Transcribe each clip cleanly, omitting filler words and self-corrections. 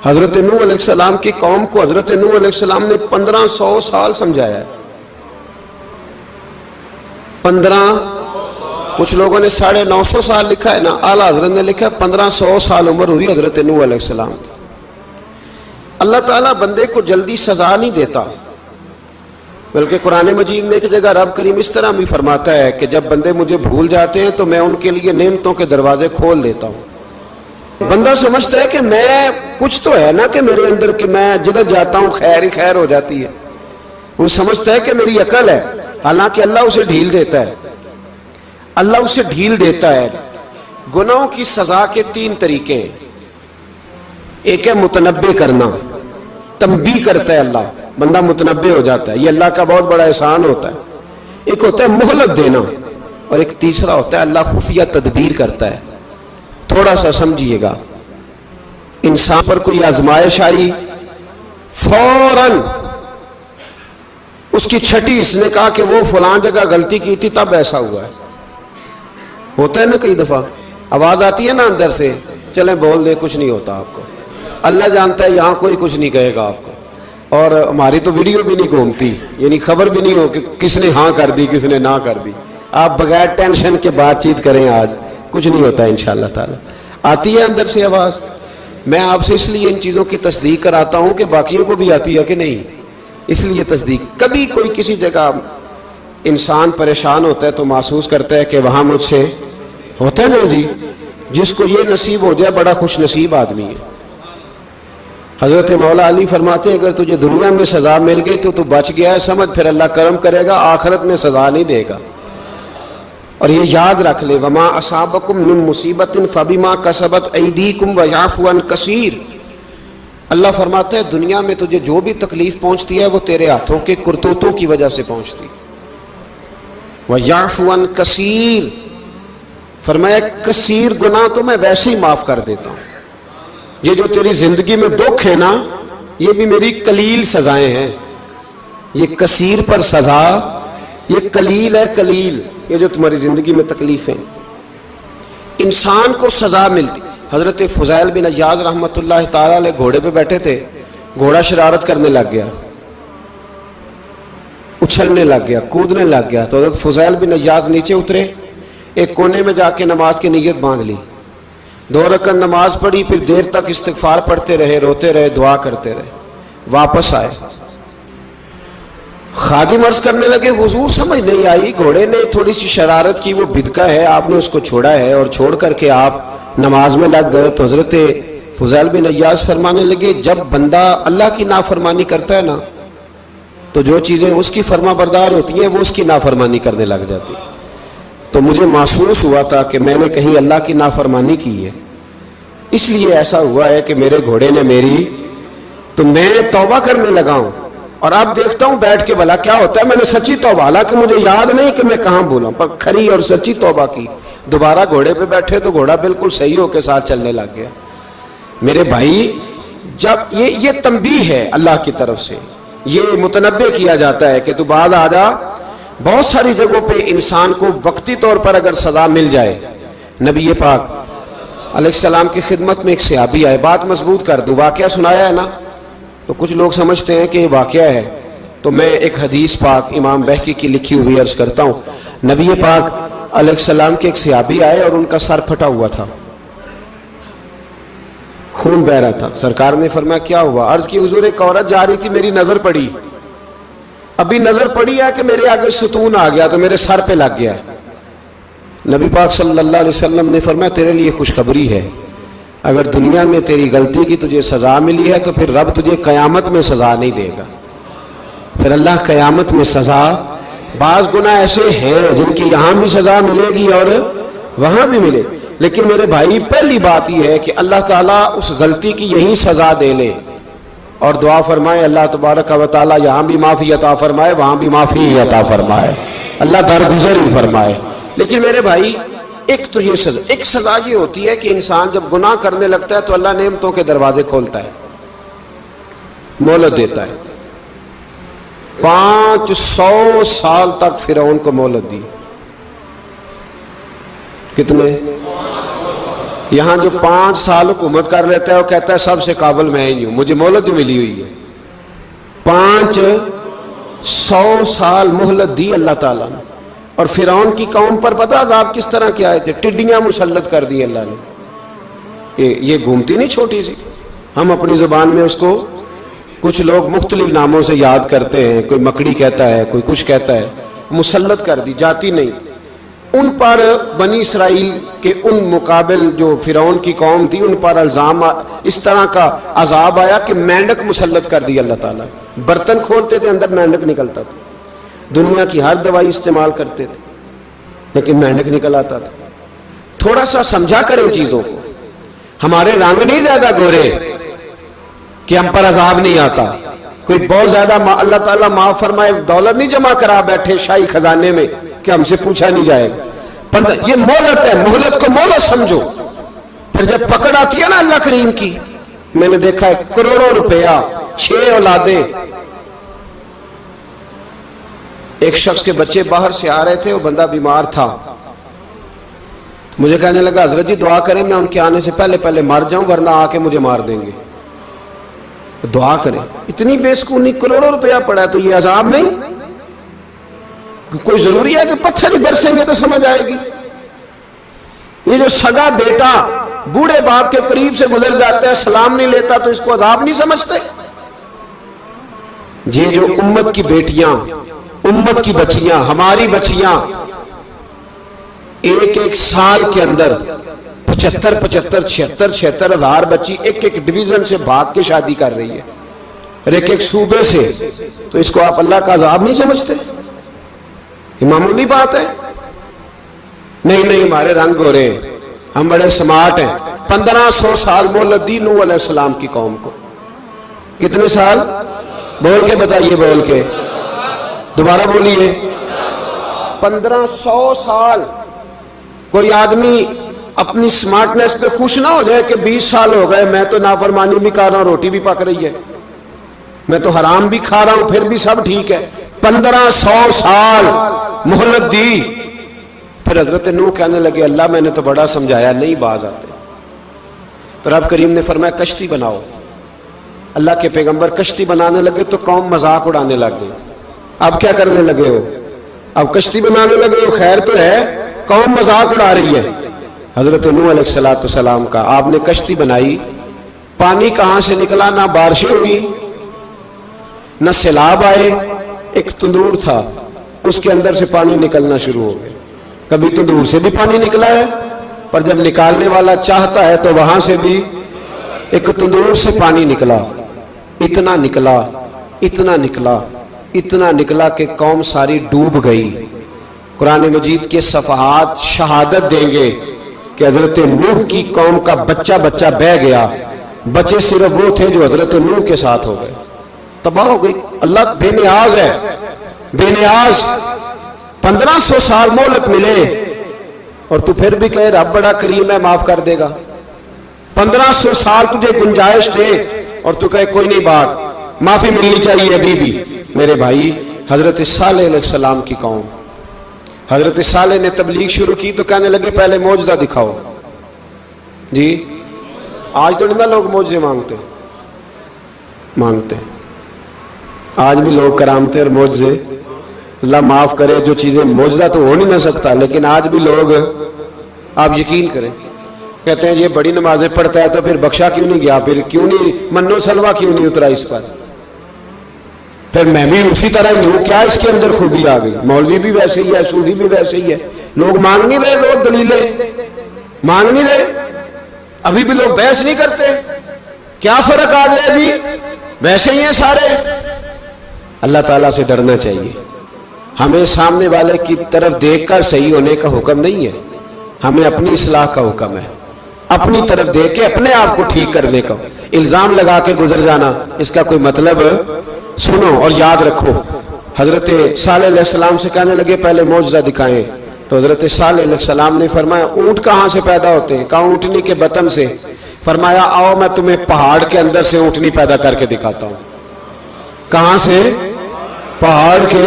حضرت نوح علیہ السلام کی قوم کو حضرت نوح علیہ السلام نے 1500 سال سمجھایا ہے. 15، کچھ لوگوں نے 950 سال لکھا ہے نا، اعلیٰ حضرت نے لکھا ہے 1500 سال عمر ہوئی حضرت نوح علیہ السلام کی. اللہ تعالیٰ بندے کو جلدی سزا نہیں دیتا، بلکہ قرآن مجید میں ایک جگہ رب کریم اس طرح بھی فرماتا ہے کہ جب بندے مجھے بھول جاتے ہیں تو میں ان کے لیے نعمتوں کے دروازے کھول دیتا ہوں. بندہ سمجھتا ہے کہ میں کچھ تو ہے نا کہ میرے اندر کہ میں جدھر جاتا ہوں خیر ہی خیر ہو جاتی ہے. وہ سمجھتا ہے کہ میری عقل ہے، حالانکہ اللہ اسے ڈھیل دیتا ہے. اللہ اسے ڈھیل دیتا ہے. گناہوں کی سزا کے 3 طریقے ہیں. ایک ہے متنبع کرنا، تنبیہ کرتا ہے اللہ، بندہ متنبع ہو جاتا ہے، یہ اللہ کا بہت بڑا احسان ہوتا ہے. ایک ہوتا ہے مہلت دینا، اور ایک تیسرا ہوتا ہے اللہ خفیہ تدبیر کرتا ہے. تھوڑا سا سمجھیے گا، انسان پر کوئی آزمائش آئی، فوراً اس کی چھٹی اس نے کہا کہ وہ فلاں جگہ غلطی کی تھی تب ایسا ہوا ہے. ہوتا ہے نا کئی دفعہ آواز آتی ہے نا اندر سے، چلیں بول دیں کچھ نہیں ہوتا آپ کو. اللہ جانتا ہے یہاں کوئی کچھ نہیں کہے گا آپ کو، اور ہماری تو ویڈیو بھی نہیں گھومتی، یعنی خبر بھی نہیں ہو کہ کس نے ہاں کر دی کس نے نہ کر دی. آپ بغیر ٹینشن کے بات چیت کریں، آج کچھ نہیں ہوتا ہے انشاءاللہ تعالی. آتی ہے اندر سے آواز. میں آپ سے اس لیے ان چیزوں کی تصدیق کراتا ہوں کہ باقیوں کو بھی آتی ہے کہ نہیں، اس لیے تصدیق. کبھی کوئی کسی جگہ انسان پریشان ہوتا ہے تو محسوس کرتا ہے کہ وہاں مجھ سے ہوتا ہے نا جی، جس کو یہ نصیب ہو جائے بڑا خوش نصیب آدمی ہے. حضرت مولا علی فرماتے ہیں اگر تجھے دنیا میں سزا مل گئی تو بچ گیا ہے، سمجھ پھر اللہ کرم کرے گا، آخرت میں سزا نہیں دے گا. اور یہ یاد رکھ لے، وما اصابکم من مصیبت فبما کسبت ایدیکم ویعفو عن کثیر. اللہ فرماتا ہے دنیا میں تجھے جو بھی تکلیف پہنچتی ہے وہ تیرے ہاتھوں کے کرتوتوں کی وجہ سے پہنچتی. ویعفو عن کثیر، فرمایا کثیر گناہ تو میں ویسے ہی معاف کر دیتا ہوں. یہ جو تیری زندگی میں دکھ ہے نا، یہ بھی میری قلیل سزائیں ہیں. یہ کثیر پر سزا، یہ قلیل ہے، قلیل یہ جو تمہاری زندگی میں تکلیفیں. انسان کو سزا ملتی. حضرت فضیل بن عیاض رحمۃ اللہ تعالی علیہ گھوڑے پہ بیٹھے تھے، گھوڑا شرارت کرنے لگ گیا، اچھلنے لگ گیا، کودنے لگ گیا. تو حضرت فضیل بن عیاض نیچے اترے، ایک کونے میں جا کے نماز کی نیت باندھ لی، 2 رکعت نماز پڑھی، پھر دیر تک استغفار پڑھتے رہے، روتے رہے، دعا کرتے رہے. واپس آئے، خادم عرض کرنے لگے حضور سمجھ نہیں آئی، گھوڑے نے تھوڑی سی شرارت کی، وہ بدکا ہے، آپ نے اس کو چھوڑا ہے اور چھوڑ کر کے آپ نماز میں لگ گئے. تو حضرت فضیل بن عیاض فرمانے لگے جب بندہ اللہ کی نافرمانی کرتا ہے نا تو جو چیزیں اس کی فرما بردار ہوتی ہیں وہ اس کی نافرمانی کرنے لگ جاتی. تو مجھے محسوس ہوا تھا کہ میں نے کہیں اللہ کی نافرمانی کی ہے، اس لیے ایسا ہوا ہے کہ میرے گھوڑے نے میری، تو میں توبہ کرنے لگا ہوں. اور اب دیکھتا ہوں بیٹھ کے بھلا کیا ہوتا ہے. میں نے سچی توبہ، حالانکہ مجھے یاد نہیں کہ میں کہاں بولا، پر کھری اور سچی توبہ کی. دوبارہ گھوڑے پہ بیٹھے تو گھوڑا بالکل صحیح ہو کے ساتھ چلنے لگ گیا. میرے بھائی جب یہ تنبیہ ہے اللہ کی طرف سے، یہ متنبع کیا جاتا ہے کہ تو بعد آ جا. بہت ساری جگہوں پہ انسان کو وقتی طور پر اگر سزا مل جائے، نبی پاک علیہ السلام کی خدمت میں ایک صحابی آئے، بات مضبوط کر دوں، واقعہ سنایا ہے نا تو کچھ لوگ سمجھتے ہیں کہ یہ واقعہ ہے، تو میں ایک حدیث پاک امام بہقی کی لکھی ہوئی عرض کرتا ہوں. نبی پاک علیہ السلام کے ایک صحابی آئے اور ان کا سر پھٹا ہوا تھا، خون بہ رہا تھا. سرکار نے فرمایا کیا ہوا؟ عرض کی حضور ایک عورت جا رہی تھی، میری نظر پڑی، ابھی نظر پڑی ہے کہ میرے آگے ستون آ گیا تو میرے سر پہ لگ گیا. نبی پاک صلی اللہ علیہ وسلم نے فرمایا تیرے لیے خوشخبری ہے، اگر دنیا میں تیری غلطی کی تجھے سزا ملی ہے تو پھر رب تجھے قیامت میں سزا نہیں دے گا. پھر اللہ قیامت میں سزا، بعض گناہ ایسے ہیں جن کی یہاں بھی سزا ملے گی اور وہاں بھی ملے، لیکن میرے بھائی پہلی بات یہ ہے کہ اللہ تعالیٰ اس غلطی کی یہی سزا دے لے اور دعا فرمائے اللہ تبارک و تعالیٰ یہاں بھی معافی عطا فرمائے وہاں بھی معافی عطا فرمائے، اللہ درگزر ہی فرمائے. لیکن میرے بھائی ایک تو یہ سزا، ایک سزا یہ ہوتی ہے کہ انسان جب گناہ کرنے لگتا ہے تو اللہ نعمتوں کے دروازے کھولتا ہے، مہلت دیتا ہے. 500 سال تک فرعون کو مہلت دی. کتنے؟ یہاں جو 5 سال حکومت کر لیتا ہے وہ کہتا ہے سب سے قابل میں ہی ہوں، مجھے مہلت ملی ہوئی ہے۔ 500 سال مہلت دی اللہ تعالیٰ نے، اور فرعون کی قوم پر پتہ عذاب کس طرح کے آئے تھے؟ ٹڈیاں مسلط کر دی اللہ نے۔ یہ گھومتی نہیں چھوٹی سی، ہم اپنی زبان میں اس کو کچھ لوگ مختلف ناموں سے یاد کرتے ہیں، کوئی مکڑی کہتا ہے، کوئی کچھ کہتا ہے، مسلط کر دی، جاتی نہیں۔ ان پر بنی اسرائیل کے ان مقابل جو فرعون کی قوم تھی ان پر الزام اس طرح کا عذاب آیا کہ مینڈک مسلط کر دی اللہ تعالیٰ۔ برتن کھولتے تھے اندر مینڈک نکلتا تھا، دنیا کی ہر دوائی استعمال کرتے تھے لیکن مینڈک نکل آتا تھا۔ تھوڑا سا سمجھا کریں چیزوں کو، ہمارے رنگ نہیں زیادہ گورے کہ ہم پر عذاب نہیں آتا۔ کوئی بہت زیادہ اللہ تعالیٰ معاف فرمائے دولت نہیں جمع کرا بیٹھے شاہی خزانے میں کہ ہم سے پوچھا نہیں جائے گا۔ یہ مہلت ہے، مہلت کو مہلت سمجھو۔ پھر جب پکڑ آتی ہے نا اللہ کریم کی، میں نے دیکھا ہے کروڑوں روپیہ، 6 اولادیں، ایک شخص کے بچے باہر سے آ رہے تھے، وہ بندہ بیمار تھا، مجھے کہنے لگا حضرت جی دعا کریں میں ان کے آنے سے پہلے مر جاؤں ورنہ آ کے مجھے مار دیں گے، دعا کریں۔ اتنی بے سکونی، کروڑوں روپیہ پڑا ہے تو یہ عذاب نہیں؟ کوئی ضروری ہے کہ پتھر ہی برسیں گے تو سمجھ آئے گی؟ یہ جو سگا بیٹا بوڑھے باپ کے قریب سے گزر جاتا ہے سلام نہیں لیتا تو اس کو عذاب نہیں سمجھتے؟ یہ جو امت کی بیٹیاں، امت کی بچیاں، ہماری بچیاں ایک سال کے اندر 75,000 ہزار بچی ایک ڈویژن سے بھاگ کے شادی کر رہی ہے اور ایک صوبے سے، تو اس کو آپ اللہ کا عذاب نہیں سمجھتے؟ یہ معمولی بات ہے؟ نہیں ہمارے رنگ ہو رہے ہیں، ہم بڑے سمارٹ ہیں۔ 1500 سال مہلت دی نوح علیہ السلام کی قوم کو۔ کتنے سال؟ بول کے بتائیے، بول کے دوبارہ بولیے۔ 1500 سال۔ کوئی آدمی اپنی سمارٹنس پہ خوش نہ ہو جائے کہ 20 سال ہو گئے میں تو نافرمانی بھی کر رہا ہوں، روٹی بھی پک رہی ہے، میں تو حرام بھی کھا رہا ہوں، پھر بھی سب ٹھیک ہے۔ 1500 سال مہلت دی۔ پھر حضرت نوح کہنے لگے اللہ میں نے تو بڑا سمجھایا نہیں باز آتے، تو رب کریم نے فرمایا کشتی بناؤ۔ اللہ کے پیغمبر کشتی بنانے لگے تو قوم مذاق اڑانے لگ گئی۔ اب کیا کرنے لگے ہو؟ اب کشتی بنانے لگے ہو، خیر تو ہے، قوم مذاق اڑا رہی ہے۔ حضرت نوح علیہ السلام کا آپ نے کشتی بنائی، پانی کہاں سے نکلا؟ نہ بارشیں ہوئی نہ سیلاب آئے، ایک تندور تھا اس کے اندر سے پانی نکلنا شروع ہو گیا۔ کبھی تندور سے بھی پانی نکلا ہے، پر جب نکالنے والا چاہتا ہے تو وہاں سے بھی ایک تندور سے پانی نکلا۔ اتنا نکلا، اتنا نکلا، اتنا نکلا کہ قوم ساری ڈوب گئی۔ قرآن مجید کے صفحات شہادت دیں گے کہ حضرت نوح کی قوم کا بچہ بہ گیا، بچے صرف وہ تھے جو حضرت نوح کے ساتھ ہو گئے، تباہ ہو گئی۔ اللہ بے نیاز ہے، بے نیاز۔ 1500 سال مہلت ملے اور تو پھر بھی کہے رب بڑا کریم ہے معاف کر دے گا۔ 1500 سال تجھے گنجائش دے اور تو کہے کوئی نہیں، بات معافی ملنی چاہیے ابھی بھی۔ میرے بھائی، حضرت صالح علیہ السلام کی قوم، حضرت صالح نے تبلیغ شروع کی تو کہنے لگے پہلے معجزہ دکھاؤ۔ جی آج تو نہیں لوگ معجزے مانگتے ہیں، آج بھی لوگ کرامتے اور معجزے، اللہ معاف کرے، جو چیزیں معجزہ تو ہو نہیں نہ سکتا لیکن آج بھی لوگ، آپ یقین کریں، کہتے ہیں یہ بڑی نمازیں پڑھتا ہے تو پھر بخشا کیوں نہیں گیا، پھر کیوں نہیں منو سلوا کیوں نہیں اترا اس پر، پھر میں بھی اسی طرح ہی ہوں، کیا اس کے اندر خوبی آ گئی؟ مولوی بھی ویسے ہی ہے، صوفی بھی ویسے ہی ہے، لوگ مانگ نہیں رہے، لوگ دلیلیں مانگ نہیں رہے، ابھی بھی لوگ بحث نہیں کرتے، کیا فرق آ گیا جی؟ ویسے ہی ہیں سارے۔ اللہ تعالیٰ سے ڈرنا چاہیے، ہمیں سامنے والے کی طرف دیکھ کر صحیح ہونے کا حکم نہیں ہے، ہمیں اپنی اصلاح کا حکم ہے، اپنی طرف دیکھ کے اپنے آپ کو ٹھیک کرنے کا۔ الزام لگا کے گزر جانا اس کا کوئی مطلب؟ سنو اور یاد رکھو، حضرت صالح علیہ السلام سے کہنے لگے پہلے معجزہ دکھائیں، تو حضرت صالح علیہ السلام نے فرمایا اونٹ کہاں سے پیدا ہوتے ہیں؟ کہا اونٹنی کے بطن سے۔ فرمایا آؤ میں تمہیں پہاڑ کے اندر سے اونٹنی پیدا کر کے دکھاتا ہوں۔ کہاں سے؟ پہاڑ کے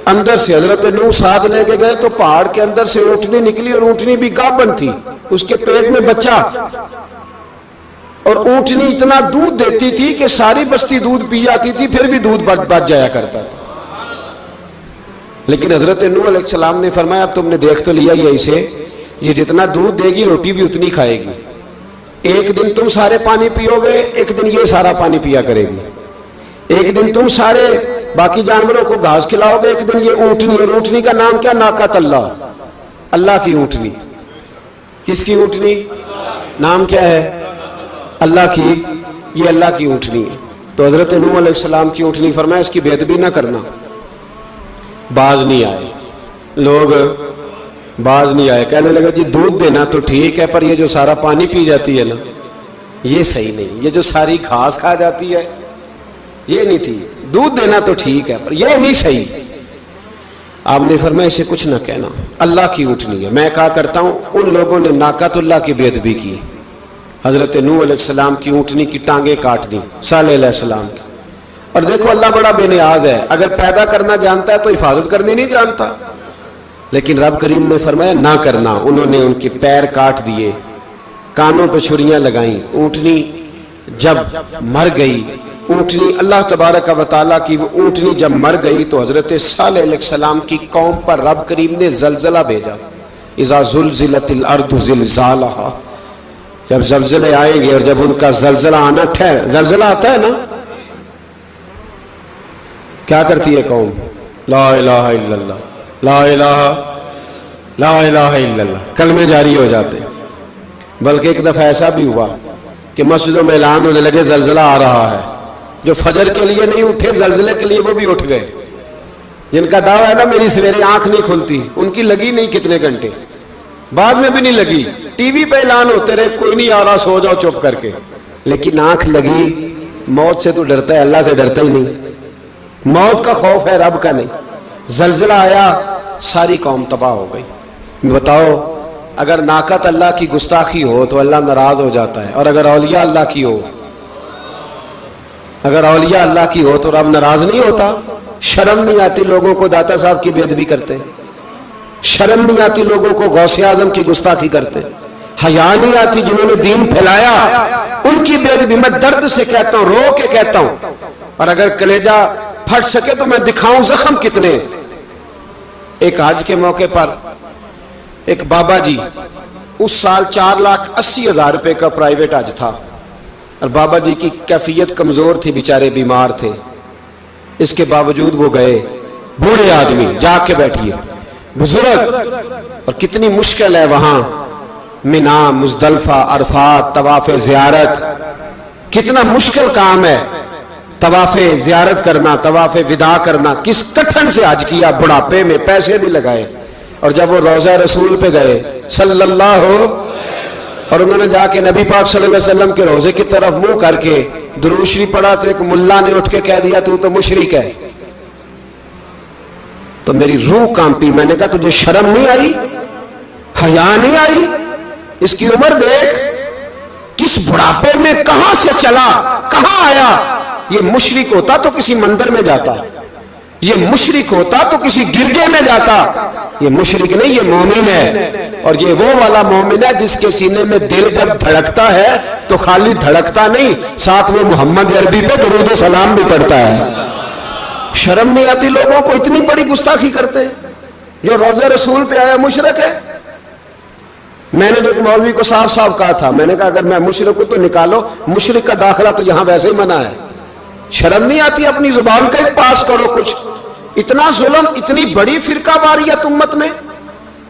اندر سے حضرت نوح ساتھ لے کے گئے تو پہاڑ کے اندر سے اونٹنی نکلی اور اونٹنی بھی گابن تھی، اس کے پیٹ میں بچہ، اور اونٹنی اتنا دودھ دیتی تھی کہ ساری بستی دودھ پی جاتی تھی، پھر بھی دودھ بچ جایا کرتا تھا۔ لیکن حضرت نوح علیہ السلام نے فرمایا اب تم نے دیکھ تو لیا یہ اسے، یہ جتنا دودھ دے گی روٹی بھی اتنی کھائے گی، ایک دن تم سارے پانی پیو گے، ایک دن یہ سارا پانی پیا کرے گی، ایک دن تم سارے باقی جانوروں کو گھاس کھلاؤ گے، ایک دن یہ اونٹنی، اور اونٹنی کا نام کیا؟ ناقۃ اللہ، اللہ کی اونٹنی۔ کس کی اونٹنی؟ نام کیا ہے؟ اللہ کی، یہ اللہ کی اونٹنی ہے۔ تو حضرت نوح علیہ السلام کی اونٹنی فرمایا اس کی بے ادبی نہ کرنا۔ باز نہیں آئے لوگ، باز نہیں آئے، کہنے لگا جی دودھ دینا تو ٹھیک ہے، پر یہ جو سارا پانی پی جاتی ہے نا یہ صحیح نہیں، یہ جو ساری گھاس کھا جاتی ہے یہ نہیں ٹھیک، دودھ دینا تو ٹھیک ہے پر یہ نہیں صحیح۔ آپ نے فرمایا اسے کچھ نہ کہنا، اللہ کی اونٹنی ہے۔ میں کہا کرتا ہوں ان لوگوں نے ناقۃ اللہ کی بے ادبی کی، حضرت نوح علیہ السلام کی اونٹنی کی ٹانگیں کاٹ دی، صالح علیہ السلام کی۔ اور دیکھو اللہ بڑا بے نیاز ہے، اگر پیدا کرنا جانتا ہے تو حفاظت کرنی نہیں جانتا، لیکن رب کریم نے فرمایا نہ کرنا۔ انہوں نے ان کے پیر کاٹ دیے، کانوں پہ چھریاں لگائیں۔ اونٹنی جب مر گئی، اونٹنی اللہ تبارک و تعالیٰ کی وہ اونٹنی جب مر گئی تو حضرت صالح علیہ السلام کی قوم پر رب کریم نے زلزلہ بھیجا، اذا زلزلت الارض زلزالہا، جب زلزلے آئیں گے اور جب ان کا زلزلہ آنا ٹھہر، زلزلہ آتا ہے نا کیا کرتی ہے قوم؟ لا الہ الا اللہ، لا الہ الا اللہ، کلمے جاری ہو جاتے۔ بلکہ ایک دفعہ ایسا بھی ہوا کہ مسجدوں میں اعلان ہونے لگے زلزلہ آ رہا ہے، جو فجر کے لیے نہیں اٹھے زلزلے کے لیے وہ بھی اٹھ گئے، جن کا دعویٰ ہے نا میری سویرے آنکھ نہیں کھلتی، ان کی لگی نہیں کتنے گھنٹے، بعد میں بھی نہیں لگی، ٹی وی پہ اعلان ہوتے رہے کوئی نہیں آ رہا سو جاؤ چپ کر کے، لیکن آنکھ لگی۔ موت سے تو ڈرتا ہے، اللہ سے ڈرتا ہی نہیں، موت کا خوف ہے رب کا نہیں۔ زلزلہ آیا ساری قوم تباہ ہو گئی۔ بتاؤ اگر ناقۃ اللہ کی گستاخی ہو تو اللہ ناراض ہو جاتا ہے، اور اگر اولیاء اللہ کی ہو، اگر اولیاء اللہ کی ہو تو رب ناراض نہیں ہوتا؟ شرم نہیں آتی لوگوں کو داتا صاحب کی بے ادبی کرتے، شرم نہیں آتی لوگوں کو غوث اعظم کی گستاخی کرتے، حیا نہیں آتی جنہوں نے دین پھیلایا ان کی بے ادبی؟ میں درد سے کہتا ہوں، رو کے کہتا ہوں، اور اگر کلیجہ پھٹ سکے تو میں دکھاؤں زخم کتنے۔ ایک حج کے موقع پر ایک بابا جی، اس سال 4,80,000 روپے کا پرائیویٹ حج تھا، اور بابا جی کی کیفیت کمزور تھی، بیچارے بیمار تھے، اس کے باوجود وہ گئے، بوڑھے آدمی، جا کے بیٹھیے بزرگ، اور کتنی مشکل ہے وہاں منا، مزدلفہ، عرفات، طواف زیارت، کتنا مشکل کام ہے طواف زیارت کرنا، طواف وداع کرنا، کس کٹھن سے حج کیا، بڑھاپے میں پیسے بھی لگائے، اور جب وہ روضہ رسول پہ گئے صلی اللہ، اور انہوں نے جا کے نبی پاک صلی اللہ علیہ وسلم کے روضے کی طرف منہ کر کے درود شریف پڑھا تو ایک ملا نے اٹھ کے کہہ دیا تو مشرک ہے۔ تو میری روح کانپی، میں نے کہا تجھے شرم نہیں آئی، حیا نہیں آئی؟ اس کی عمر دیکھ، کس بڑھاپے میں کہاں سے چلا، کہاں آیا۔ یہ مشرک ہوتا تو کسی مندر میں جاتا، یہ مشرک ہوتا تو کسی گرجے میں جاتا، یہ مشرک نہیں، یہ مومن ہے، اور یہ وہ والا مومن ہے جس کے سینے میں دل جب دھڑکتا ہے تو خالی دھڑکتا نہیں، ساتھ وہ محمد عربی پہ درود و سلام بھی پڑھتا ہے۔ شرم نہیں آتی لوگوں کو؟ اتنی بڑی گستاخی کرتے، جو روضہ رسول پہ آیا مشرک ہے۔ میں نے جو ایک مولوی کو صاف صاف کہا تھا، میں نے کہا اگر میں مشرک ہوں تو نکالو، مشرک کا داخلہ تو یہاں ویسے ہی منع ہے۔ شرم نہیں آتی؟ اپنی زبان کا ایک پاس کرو کچھ۔ اتنا ظلم، اتنی بڑی فرقہ واریت امت میں،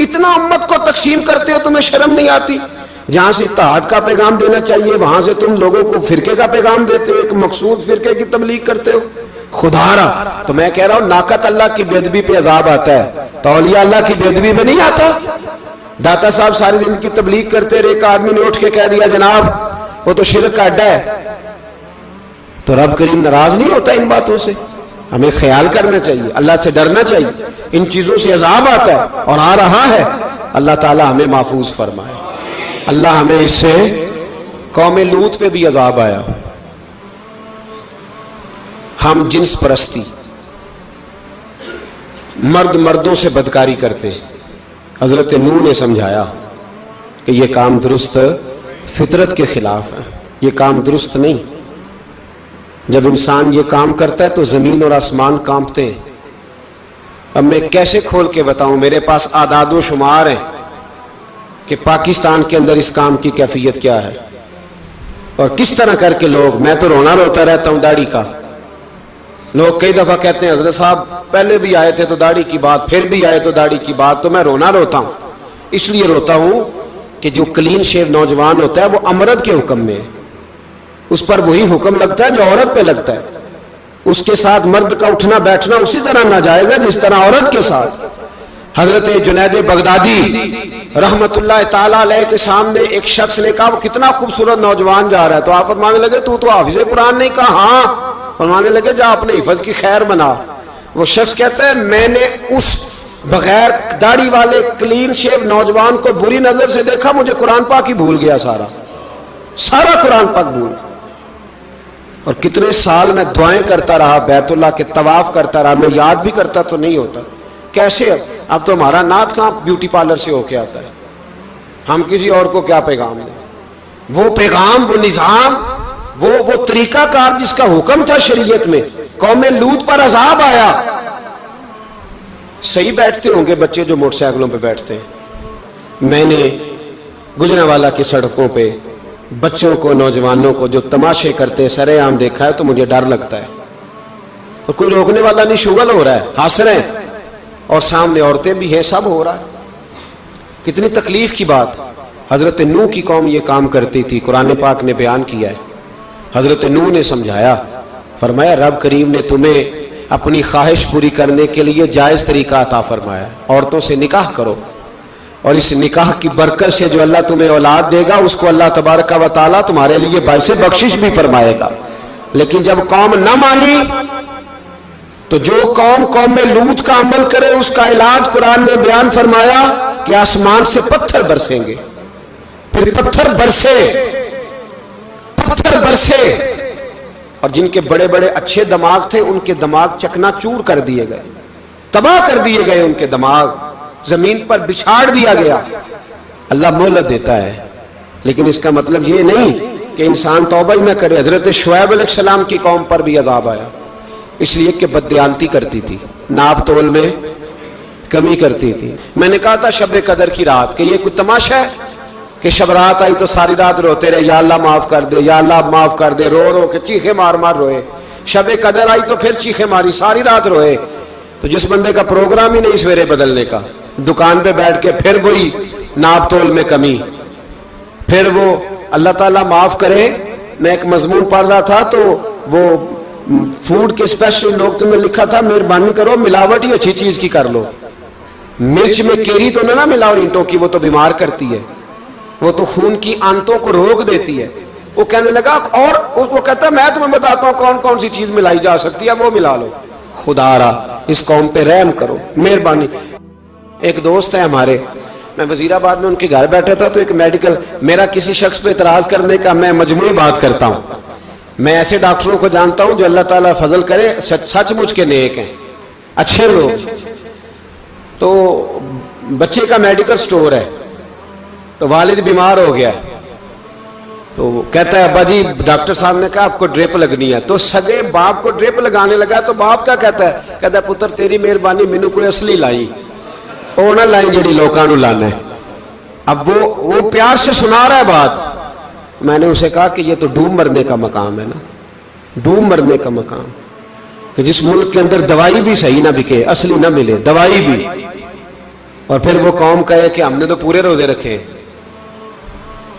اتنا امت کو تقسیم کرتے ہو، تمہیں شرم نہیں آتی؟ جہاں سے اتحاد کا پیغام دینا چاہیے وہاں سے تم لوگوں کو فرقے کا پیغام دیتے ہو، ایک مقصود فرقے کی تبلیغ کرتے ہو۔ خدا را، تو میں کہہ رہا ہوں ناقۃ اللہ کی بے ادبی پہ عذاب آتا ہے، تو اولیاء اللہ کی بے ادبی پہ نہیں آتا؟ داتا صاحب ساری دن کی تبلیغ کرتے رہے، ایک آدمی نے اٹھ کے کہہ دیا جناب وہ تو شرک کا اڈا ہے، تو رب کریم ناراض نہیں ہوتا ان باتوں سے؟ ہمیں خیال کرنا چاہیے، اللہ سے ڈرنا چاہیے، ان چیزوں سے عذاب آتا ہے اور آ رہا ہے، اللہ تعالی ہمیں محفوظ فرمائے۔ اللہ ہمیں اس سے، قوم لوط پہ بھی عذاب آیا، ہم جنس پرستی، مرد مردوں سے بدکاری کرتے. حضرت نوح نے سمجھایا کہ یہ کام درست فطرت کے خلاف ہے، یہ کام درست نہیں. جب انسان یہ کام کرتا ہے تو زمین اور آسمان کانپتے ہیں. اب میں کیسے کھول کے بتاؤں، میرے پاس اعداد و شمار ہیں کہ پاکستان کے اندر اس کام کی کیفیت کیا ہے اور کس طرح کر کے لوگ، میں تو رونا روتا رہتا ہوں داڑھی کا. لوگ کئی دفعہ کہتے ہیں حضرت صاحب پہلے بھی آئے تھے تو داڑھی کی بات، پھر بھی آئے تو داڑھی کی بات. تو میں رونا روتا ہوں، اس لیے روتا ہوں کہ جو کلین شیو نوجوان ہوتا ہے وہ امرد کے حکم میں ہے، اس پر وہی حکم لگتا ہے جو عورت پہ لگتا ہے. اس کے ساتھ مرد کا اٹھنا بیٹھنا اسی طرح ناجائز ہے جس طرح عورت کے ساتھ. حضرت جنید بغدادی رحمت اللہ تعالیٰ علیہ کے سامنے ایک شخص نے کہا وہ کتنا خوبصورت نوجوان جا رہا ہے، تو آپ فرمانے لگے تو حافظ قرآن نہیں؟ کہا ہاں. فرمانے لگے جا اپنے حفظ کی خیر بنا. وہ شخص کہتا ہے میں نے اس بغیر داڑھی والے کلین شیو نوجوان کو بری نظر سے دیکھا، مجھے قرآن پاک ہی بھول گیا، سارا قرآن پاک بھول. اور کتنے سال میں دعائیں کرتا رہا، بیت اللہ کے طواف کرتا رہا، میں یاد بھی کرتا تو نہیں ہوتا. کیسے اب تو ہمارا نعت کہاں بیوٹی پارلر سے ہو کے آتا ہے، ہم کسی اور کو کیا پیغام دیں. وہ پیغام، وہ نظام، وہ طریقہ کار جس کا حکم تھا شریعت میں. قوم لوط پر عذاب آیا. صحیح بیٹھتے ہوں گے بچے جو موٹر سائیکلوں پہ بیٹھتے ہیں. میں نے گجرانوالہ کی سڑکوں پہ بچوں کو، نوجوانوں کو جو تماشے کرتے سرے عام دیکھا ہے تو مجھے ڈر لگتا ہے. اور کوئی روکنے والا نہیں، شغل ہو رہا ہے، ہنس رہے ہیں اور سامنے عورتیں بھی ہیں، سب ہو رہا ہے. کتنی تکلیف کی بات. حضرت نوح کی قوم یہ کام کرتی تھی، قرآن پاک نے بیان کیا ہے. حضرت نوح نے سمجھایا، فرمایا رب کریم نے تمہیں اپنی خواہش پوری کرنے کے لیے جائز طریقہ عطا فرمایا، عورتوں سے نکاح کرو، اور اس نکاح کی برکت سے جو اللہ تمہیں اولاد دے گا اس کو اللہ تبارک و تعالیٰ تمہارے لیے باعث بخشش بھی فرمائے گا. لیکن جب قوم نہ مانی تو جو قوم میں لوط کا عمل کرے اس کا علاج قرآن نے بیان فرمایا کہ آسمان سے پتھر برسیں گے. پھر پتھر برسے اور جن کے بڑے بڑے اچھے دماغ تھے ان کے دماغ چکنا چور کر دیے گئے، تباہ کر دیے گئے، ان کے دماغ زمین پر بچھاڑ دیا گیا. اللہ مہلت دیتا ہے لیکن اس کا مطلب یہ نہیں کہ انسان توبہ ہی نہ کرے. حضرت شعیب علیہ السلام کی قوم پر بھی عذاب آیا، اس لیے کہ بددیانتی کرتی تھی، ناپ تول میں کمی کرتی تھی. میں نے کہا تھا شب قدر کی رات کہ یہ کوئی تماشا ہے کہ شب رات آئی تو ساری رات روتے رہے، یا اللہ معاف کر دے، یا اللہ معاف کر دے، رو رو کے چیخے مار مار روئے. شب قدر آئی تو پھر چیخے ماری، ساری رات روئے. تو جس بندے کا پروگرام ہی نہیں سویرے بدلنے کا، دکان پہ بیٹھ کے پھر وہی ناپ تول میں کمی، پھر وہ اللہ تعالیٰ معاف کرے. میں ایک مضمون پڑھ رہا تھا تو وہ فوڈ کے اسپیشل نوکتے میں لکھا تھا مہربانی کرو ملاوٹ ہی اچھی چیز کی کر لو، مرچ میں کیری تو نہ ملاؤ اینٹوں کی، وہ تو بیمار کرتی ہے، وہ تو خون کی آنتوں کو روک دیتی ہے. وہ کہنے لگا، اور وہ کہتا ہے میں تمہیں بتاتا ہوں کون کون سی چیز ملائی جا سکتی ہے، وہ ملا لو. خدا را اس قوم پہ رحم کرو، مہربانی. ایک دوست ہے ہمارے، میں وزیر آباد میں ان کے گھر بیٹھا تھا تو ایک میڈیکل، میرا کسی شخص پہ اعتراض کرنے کا میں مجموعی بات کرتا ہوں. میں ایسے ڈاکٹروں کو جانتا ہوں جو اللہ تعالیٰ فضل کرے سچ مچ کے نیک ہیں، اچھے لوگ. تو بچے کا میڈیکل سٹور ہے تو والد بیمار ہو گیا تو کہتا ہے ابا جی ڈاکٹر صاحب نے کہا آپ کو ڈرپ لگنی ہے. تو سگے باپ کو ڈرپ لگانے لگا تو باپ کیا کہتا ہے پتر تیری مہربانی مینوں کوئی اصلی لائی، وہ نہ لائیں جڑی لوکاں نوں لانا ہے. اب وہ پیار سے سنا رہا ہے بات. میں نے اسے کہا کہ یہ تو ڈوب مرنے کا مقام ہے نا، ڈوب مرنے کا مقام، کہ جس ملک کے اندر دوائی بھی صحیح نہ بکے، اصلی نہ ملے دوائی بھی، اور پھر وہ قوم کہے کہ ہم نے تو پورے روزے رکھے،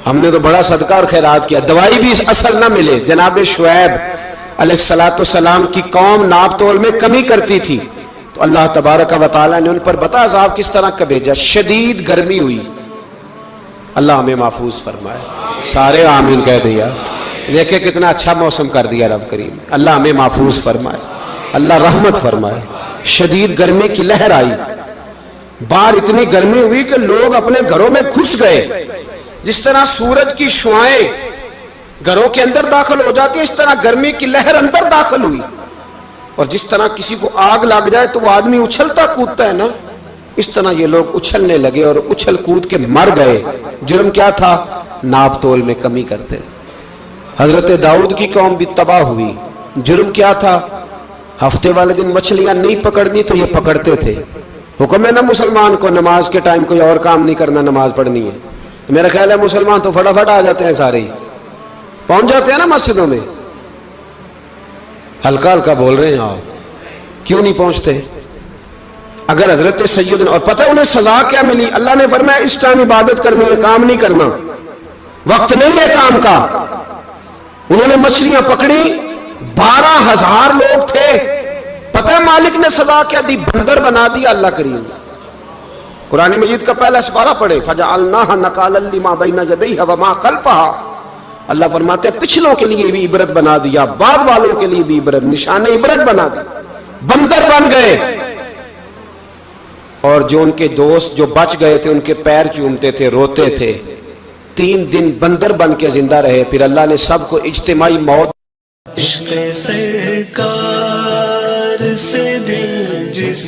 ہم نے تو بڑا صدقہ اور خیرات کیا، دوائی بھی اصل نہ ملے. جناب شعیب علیہ السلام کی قوم ناپ تول میں کمی کرتی تھی تو اللہ تبارک و تعالیٰ نے ان پر بتا عذاب کس طرح کا بھیجا. شدید گرمی ہوئی، اللہ ہمیں محفوظ فرمائے. سارے آمین کہہ دیا. دیکھیں کتنا اچھا موسم کر دیا رب کریم. اللہ ہمیں محفوظ فرمائے، اللہ رحمت فرمائے. شدید گرمی کی لہر آئی، باہر اتنی گرمی ہوئی کہ لوگ اپنے گھروں میں گھس گئے. جس طرح سورج کی شعائیں گھروں کے اندر داخل ہو جاتی، اس طرح گرمی کی لہر اندر داخل ہوئی. اور جس طرح کسی کو آگ لگ جائے تو وہ آدمی اچھلتا کودتا ہے نا، اس طرح یہ لوگ اچھلنے لگے اور اچھل کود کے مر گئے۔ جرم کیا تھا؟ ناپ تول میں کمی کرتے۔ حضرت داؤد کی قوم بھی تباہ ہوئی۔ جرم کیا تھا؟ ہفتے والے دن مچھلیاں نہیں پکڑنی تو یہ پکڑتے تھے۔ حکم ہے نا مسلمان کو نماز کے ٹائم کوئی اور کام نہیں کرنا، نماز پڑھنی ہے۔ تو میرا خیال ہے مسلمان تو فٹافٹ آ جاتے ہیں، سارے ہی پہنچ جاتے ہیں نا مسجدوں میں۔ ہلکا ہلکا بول رہے ہیں آپ، کیوں نہیں پہنچتے؟ اگر حضرت سیدنا، اور پتہ انہیں سزا کیا ملی؟ اللہ نے فرمایا اس ٹائم عبادت کرنے والے کام نہیں کرنا، وقت نہیں ہے کام کا۔ انہوں نے مچھلیاں پکڑی، 12,000 لوگ تھے۔ پتہ ہے مالک نے سزا کیا دی؟ بندر بنا دیا اللہ کریم۔ قرآن مجید کا پہلا سپارہ پڑھے، فَجَعَلْنَاهَا نَكَالًا لِمَا بَيْنَ يَدَيْهَا وَمَا خَلْفَهَا۔ اللہ فرماتے ہیں پچھلوں کے لیے بھی عبرت بنا دیا، بعد والوں کے لیے بھی عبرت، نشان عبرت بنا دیا۔ بندر بن گئے، اور جو ان کے دوست جو بچ گئے تھے ان کے پیر چومتے تھے، روتے تھے۔ 3 دن بندر بن کے زندہ رہے، پھر اللہ نے سب کو اجتماعی موت۔ عشق سرکار سے دل جس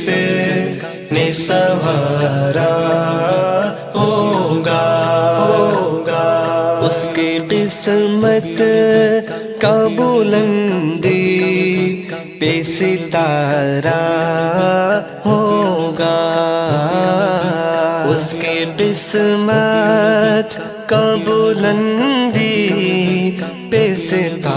نے سنوارا ہوگا، اس کی قسمت کا بلندی پہ ستارہ ہوگا، اس کی قسمت کا بلندی پہ ستارہ